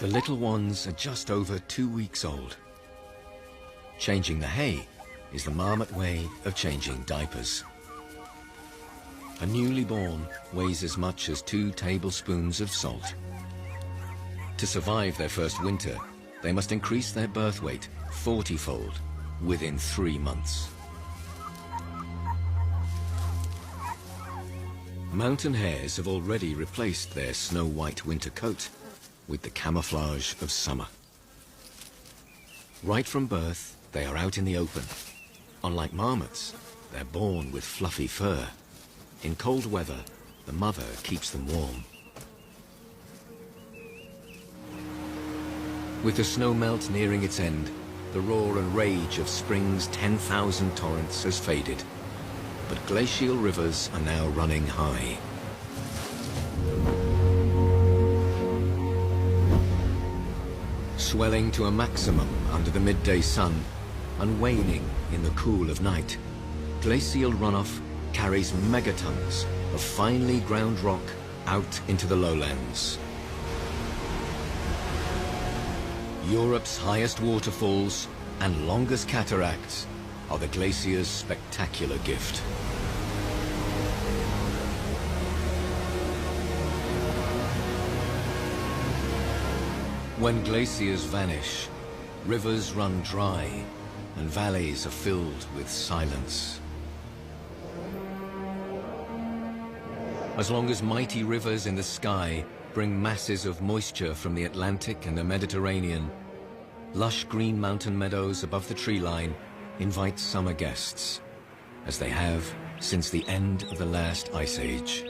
The little ones are just over 2 weeks old. Changing the hay is the Marmot way of changing diapers. A newly born weighs as much as 2 tablespoons of salt. To survive their first winter, they must increase their birth weight 40-fold within 3 months. Mountain hares have already replaced their snow-white winter coat with the camouflage of summer. Right from birth, they are out in the open. Unlike marmots, they're born with fluffy fur. In cold weather, the mother keeps them warm. With the snow melt nearing its end, the roar and rage of spring's 10,000 torrents has faded. But glacial rivers are now running high. Swelling to a maximum under the midday sun and waning in the cool of night, glacial runoff carries megatons of finely ground rock out into the lowlands. Europe's highest waterfalls and longest cataracts are the glacier's spectacular gift. When glaciers vanish, rivers run dry and valleys are filled with silence. As long as mighty rivers in the sky bring masses of moisture from the Atlantic and the Mediterranean, lush green mountain meadows above the tree line invite summer guests, as they have since the end of the last ice age.